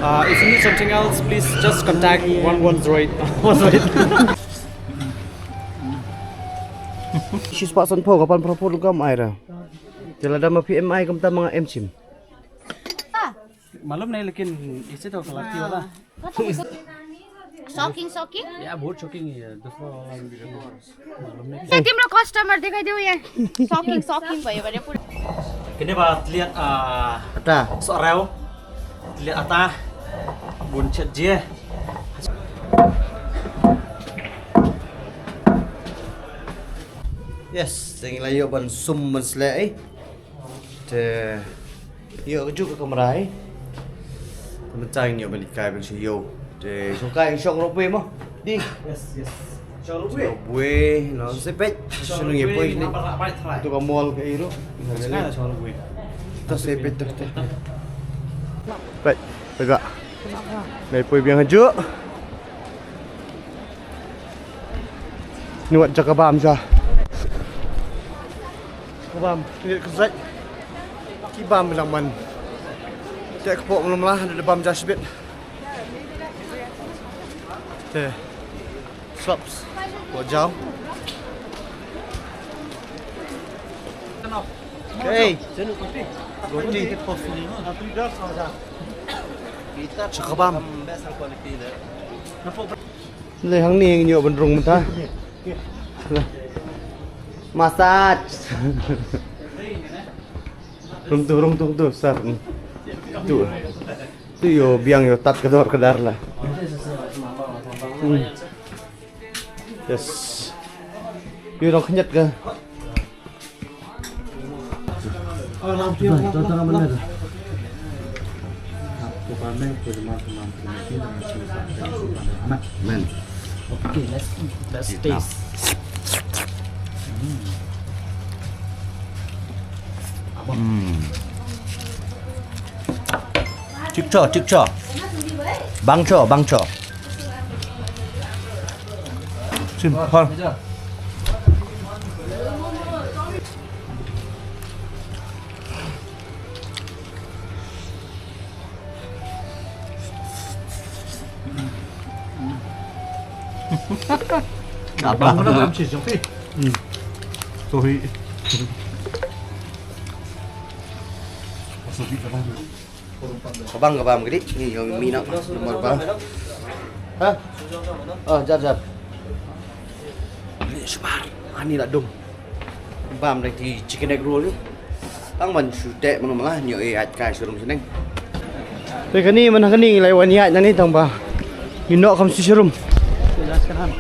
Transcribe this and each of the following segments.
If you need something else, please just contact 118. She's pasan po kapan propor gam aira. Jala dah ma PMI kam ta mga MCM. मालूम नहीं लेकिन इसे तो लगती होला शॉकिंग या बहुत शॉकिंग है दूसरा वाला भिडियो मालूम नहीं तिम्रो कस्टमर देखाइदेऊ यहाँ शॉकिंग भयो भने पुरा kini ba lihat Ata. sorew lihat ata buncet je Yes, tinggal layo ban sum menslai. Te yo juga kamrai. Mencari nhiều balik kai bên siêu để số kai xong nó quê mà đi yes quê nó sẽ pet cho nó nghiệp quê đi tụi con mua cái đó ta sẽ pet được vậy bây giờ này quê biển hơn trước nuột cho các bạn chưa các bạn lihat ke zat kibam bilang man tak kepok belum lah ada bam jas bit. Teh. Swaps. Buat jauh. Hey, sini kopi. Kopi kita kopi ni. Tapi dah saja. Kita cakap bam. Best quality dah. Nampak. Leh hang ni nyok benrung mentah. Massage. Rum tu sar. Tu yo biang yo tat kedor kedar lah. Yes. Yo nak kenyat ke? Man. okay let's taste Cik cho. Bang cho. Xin, thôi. Apa? Apa sih Sofi? Sofi. Kabang gede. Ni yang minat nomor berapa? Hah? Oh, jap. Ni smart. Ani nak dum. Bam đây thì chicken egg roll ni. Tang mình sưu tệ mà nó là nhiều ai cài sử dụng thế này. Đây cái này mình cái này lạiวันnhại này thằng bà. You know không sử dụng. jelaskan Han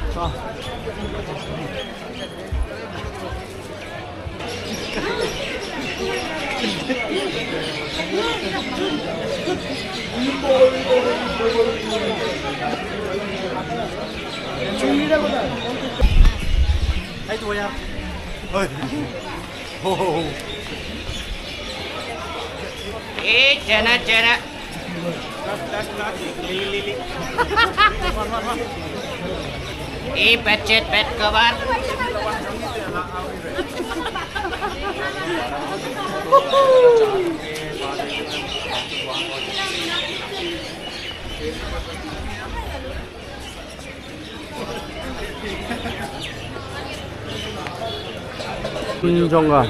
Hai tu ya. Oi. Oh. Cena pet kabar Jongga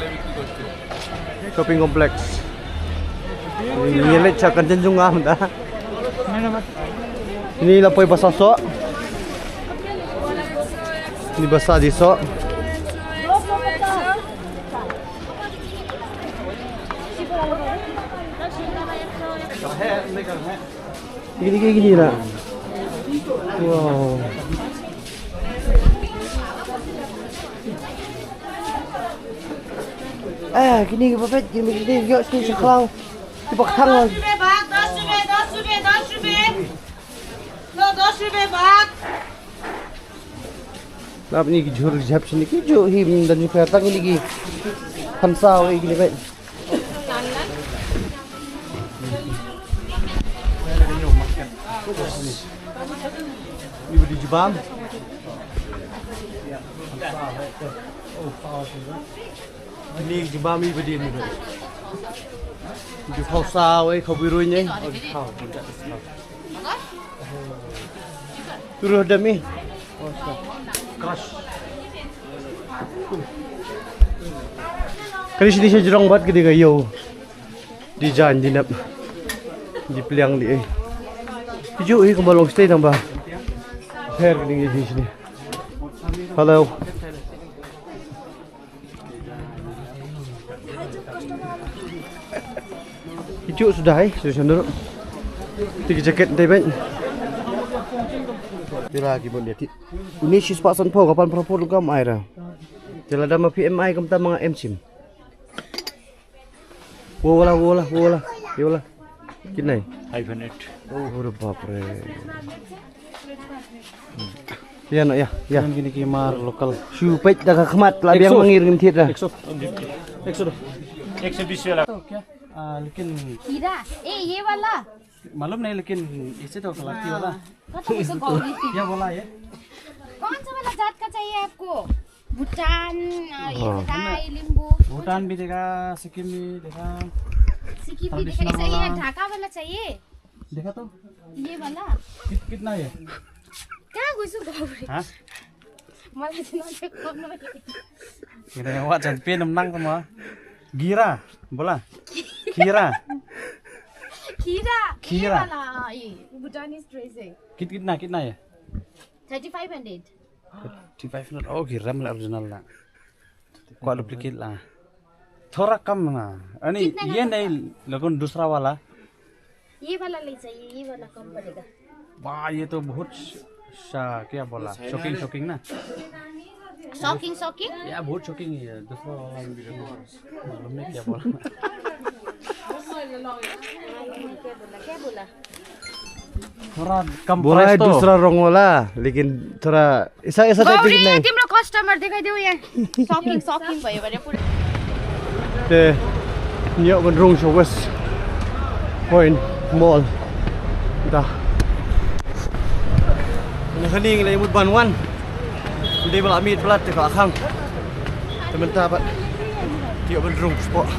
shopping complex ini lihat cakan Jongga dah ini lapoi basah sok ini basah di sok gini lah wow gini perfect gini yuk sini seklang di bakang lah 10 baht Lap ni jujur jap sini kijo him dan juga tang ini gi hansau gini baik ini budi jebam ini jebam ini budi ni Dù khâu sao ấy, khâu biru nhé. Turun demi. Kali sini saya jerong banget ketika yo di jalan di nap di peliang di. Tujuh ini kembali long stay tambah. Hair ketika di sini. Halo. Tujuh sudah sudah dulu. Tiga jaket nanti banyak. Dia lagi pun dia. Ini si sepak sanpo kapan perempuan kamu air. Jelas ada PMI kamu tak mga MSIM. Wala. Yola. Kinai. 500. Oh, udah bapre. Ya nak ya. Gini kimar lokal. Supaya dah kemat lah biang mengirim tiada. 120 वाला तो क्या लेकिन हीरा ए ये वाला मालूम नहीं लेकिन इसे तो कलाती वाला क्या बोला ये कौन सा वाला जात का चाहिए आपको भूटान ये बताइए लिंबू भूटान भी देखा सिक्किम भी देखा इसे ये ढाका वाला चाहिए देखा तो ये वाला कितना ये क्या गुसु गावरे हाँ मलाई चाहिँ नदेखाउन ini awak jangan menang sama gira bola kira ये वाला ये भूटानीज ड्रेस है कितना ya 3500 3500 oh gira malah original lah kok duplicate lah थोड़ा कम ना यानी ये नहीं लेकिन दूसरा वाला ये वाला ले चाहिए ये वाला कम पड़ेगा वाह ये तो बहुत क्या बोला शॉकिंग ना शॉकिंग या बहुत शॉकिंग है दूसरा वाला मालूम नहीं क्या बोला क्या बोला थोड़ा कम बोला है प्राइस तो दूसरा रंग वाला लेकिन थोड़ा ऐसा टाइप गौरी नहीं तिम्रो कस्टमर देखाइदेऊ यहाँ शॉकिंग भयो भने पुरै ते nhậu bên rung show west point mall dah hening lagi mut banwan di bala mit pelat ke akhang temen-temen pak nhậu bên rung sport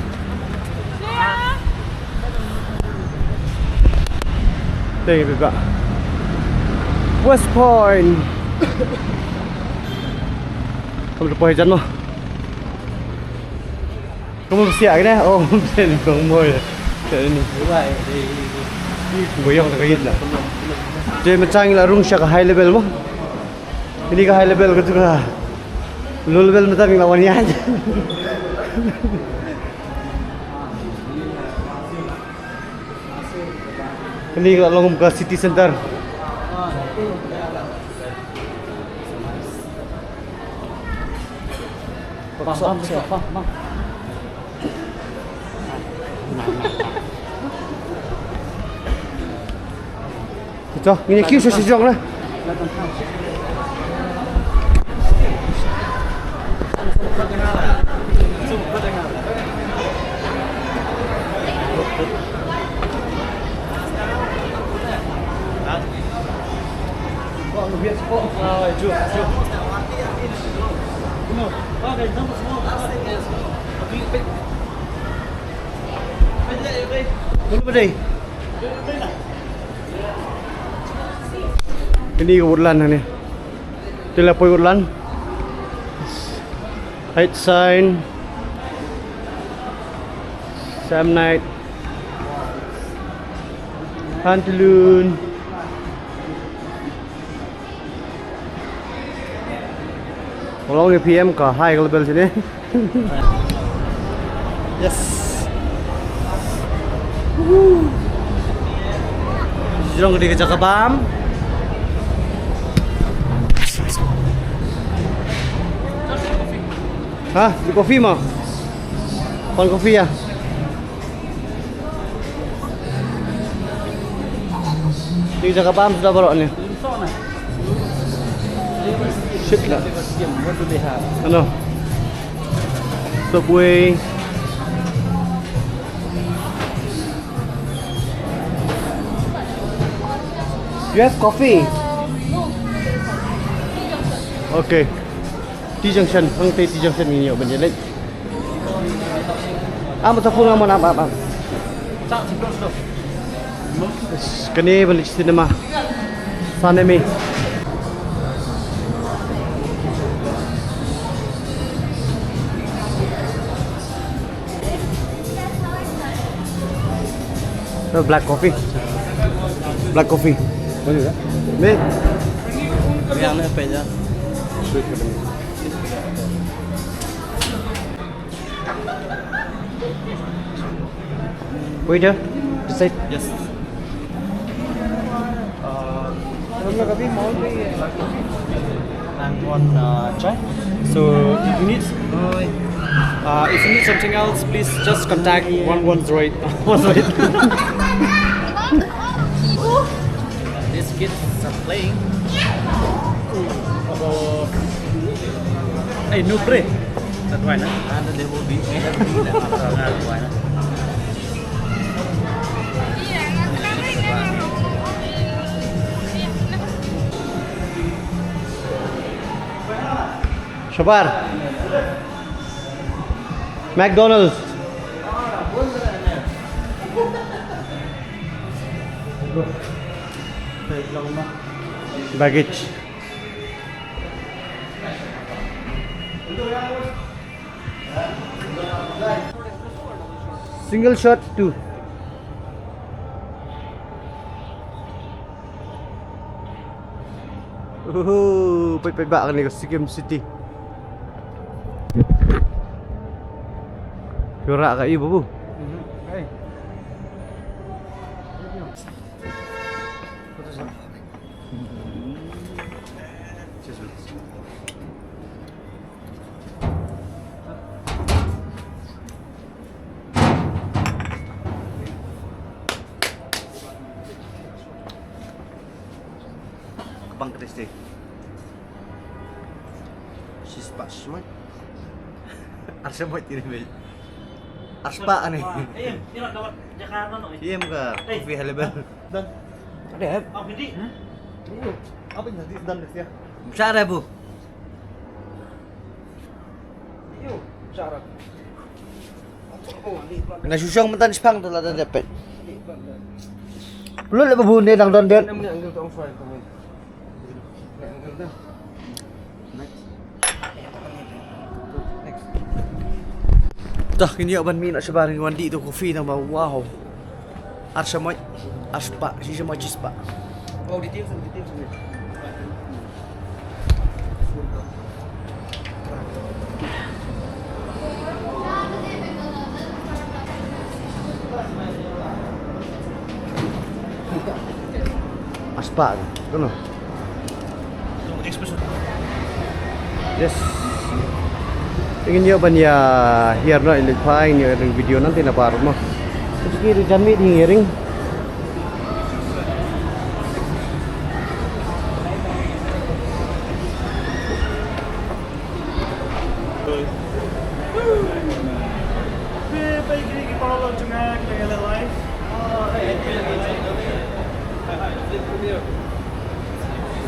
đây juga West Point kamu lupa hujan loh kamu siap cái này oh trên con môi này ini gue yang terkait lah jadi macam ini lah rung syak high level mah ini ke high level ke tu lah low level macam ni lawannya aja ini kalau ngom ke city center paham siapa bang cho ini kêu saya sejong lah ini ke Woodland ni. Itulah poi Woodland. Height sign. Sam Night. Pantaloon. Kalau ni PM ke high level sini. Yes. Jom ke Kaba. Hah? Di kopi mah? Pan kopi ya? Di Kaba sudah baru ni. Shit lah. Ano? Subway. You have coffee? Okay. T junction, hang T junction ni yo benjel. Am ta phone am apa. Kani balik cinema. Sana mi. Black coffee. Black coffee. Boleh tak? Me. Yang ni apa je? Sweet ke ni? Waiter, this side. Yes. And one chai. So if you need something else, please just contact 110. These kids are playing. Hey, no break. That's why, and they will be Shabar. McDonald's. Baggage. Single shot 2. Pagpagba ka ni Sikkim City. Kura ka ibo bu. Okay. Abang Kristi. She's passionate. Arsa mo tinibay. Aspa ani. Ayun, yun ang gawat Jakarta no. Iyem ka. Coffee halibal. Dan. Ada. Oh, hindi. Apa yang jadi dan dia? Sara bu. Yo, cara. Nasusyong mentan spang tu lah dapat. Lu le babun ni dang don det. Ni angle tu ang fry tu. Angle dah. Dah kini aban mi nak sebaring wandi tu kopi tambah wow. Arsa mo aspa, si semua cispa. Oh, di tim sini. Aspa tu no. Yes. Ingin nyo ba niya here na ilipay niyo yung video nanti na parang mo. Terus kiri kami di hearing.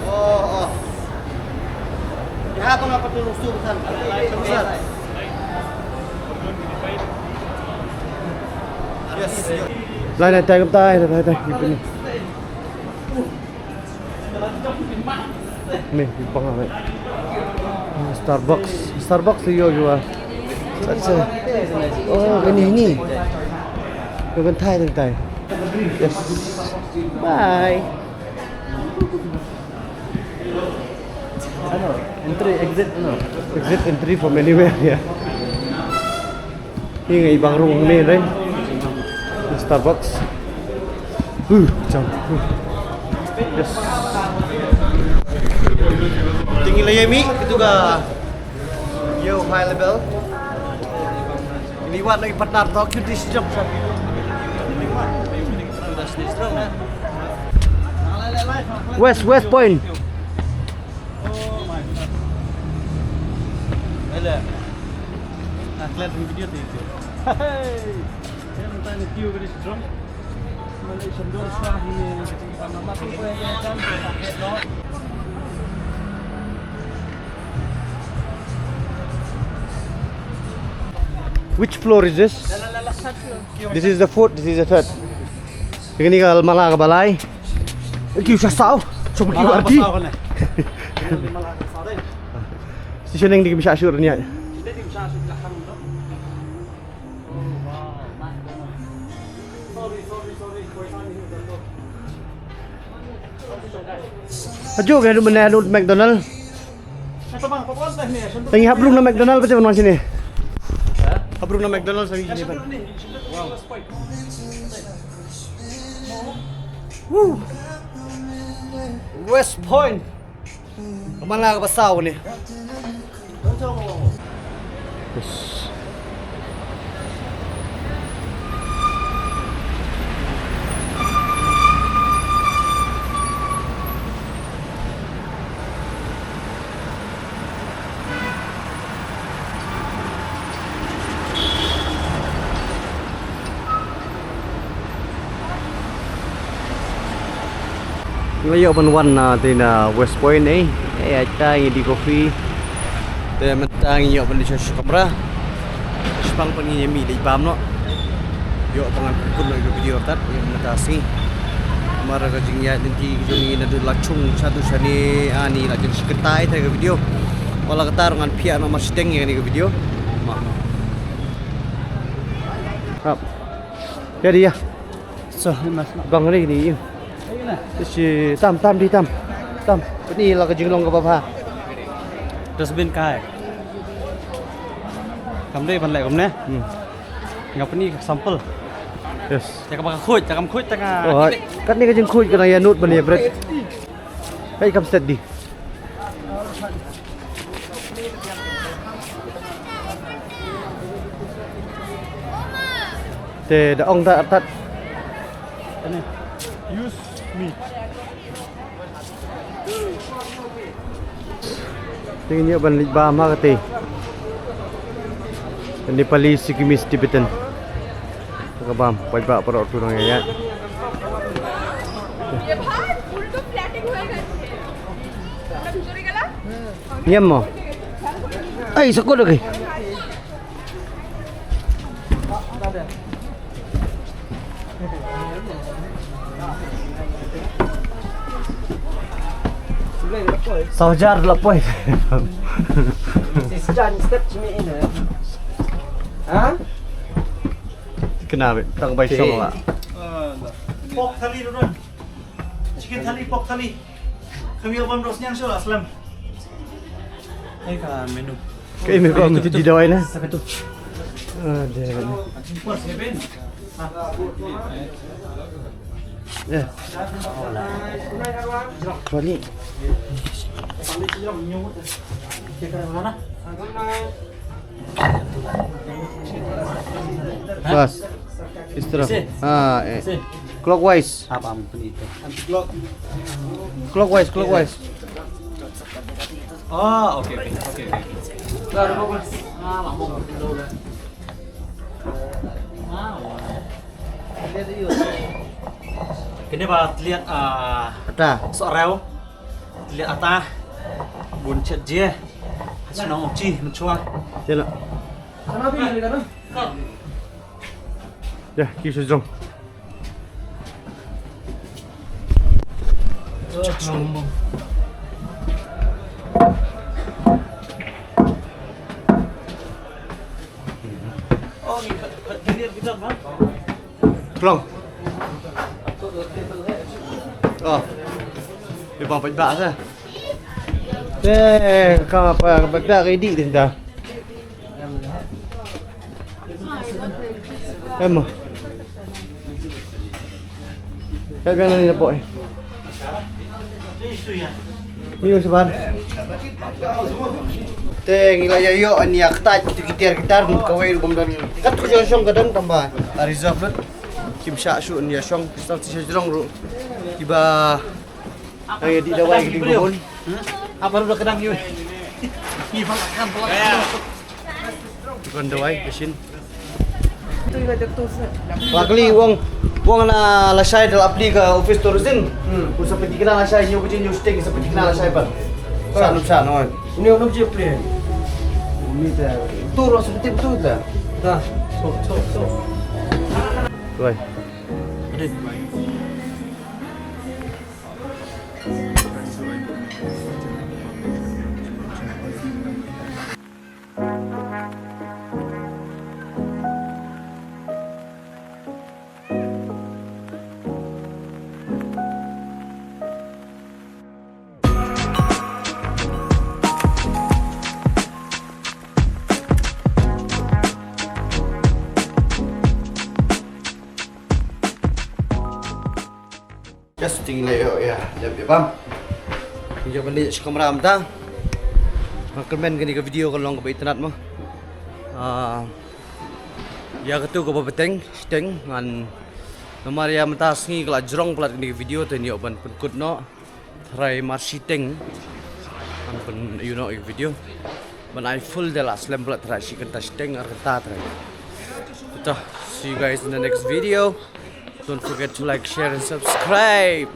Oh. Ya, kung napatulog-tulosan. Tulosan. Yes. Lai tayo tayo. Ipin. Nih, ipang nga. Starbucks iyo juga. Sa. Oh, ini. Yung tayo. Yes. Bye. Ano? Exit Entry from anywhere ya. Ini nga ibang room ni rin. Starbucks. Jam. Yes. Tingin lang yami itu ga. Yo, high level. Ini wat lagi partner talk you this job. West Point. Ada. Atlet video tu. Hey. Yang tanya view ke drum. Malaysia dua sah ni. Mati pun yang kan pakai dot. Which floor is this? This is the fourth, this is the third. Cái này là mala cái balai. Kêu sao sao? Chụp kêu Ardy. Stationing di bisa sure niya. Ajo kayak mana ada McDonald. Tangi hablum na McDonald baca mana sini? Hablum na McDonald sa sini ba? Wow. West Point. Kemana ke pasau ni? Yes. Ngayon panwan natin na West Point ay tayo di coffee. Tayo matang iyo pan di sa kamera. Spang pan niya mi di pam no. Yo pangan kun no video tat yang natasi. Mara ka jingya nanti joni na dula chung satu sani ani la jeng seketai tayo video. Wala katarungan pia no masdeng yang ni video. Ma. Hap. Jadi ya. So, mas bang ni. Thì tam đi tam cái này là cái trứng long của bà dustbin cái cầm đây bàn lại cầm nè ngọc cái này sample yes chắc cầm khui chắc cầm khui chắc cắt này cái trứng khui cái này nút bên này bread cái cầm set đi thì đã ông ta tắt use meat. Tingin niyo ban ba makati. Nepali Sikkimese Tibetan. Kabam, pagba para turang ya. ये भाई उल्टो फ्लैटिंग होए गए ना भिजोरी गला Nyam mo. Ay, sakot lagi. Saujar lapoy. Kenapa? Tang bay song lah. Pork thali tu kan. Chicken thali, pork thali. Kami abang rosnya yang sudah aslam. Đây là menu. Cái mình còn cái gì đâu ấy nè. Satu. Ada. Puas ya Ben. Ya. Balik. Bas. Istirahat. Clockwise. Apa ampun itu? Clockwise. Oh, oke. Kini ba lihat Ada. sorew lihat ata bun chet je hasinong chi menchua Jalan. Ya, kisah jom. Oh, ini kita bang. Plong. Oh. Dia bang pajak sah. Kau apa pajak ready dah. Em. Cái bên này là bội. Nhiều seban. Teng ila yo ania kta kitar kawai bom dan kat ko jong kadang tambah reserve lut kimsha shu ania shong start si jong ru tiba ay di dawai di bom apa udah kedang yuk kon dawai mesin Luckily wong na lasai dal apply ka office tourism kung sa pati kina lasai nyo kujin yung sting sa pati kina lasai pa sa no ini ono je play ini ta turo sa tim tu ta so Rồi. Đi. Just tinggal ya, ya pam. Kita balik ke kamera kita. Komen gini ke video kalau ke internet mah. Ya ketu ke peteng, steng ngan nomor ya mata Sngi kalau jerong pelat gini video tu ni open pun no. Try marsiting. Pun you know video. But I full the last lem pelat try si kenta steng ar kenta try. See you guys in the next video. Don't forget to like, share and subscribe.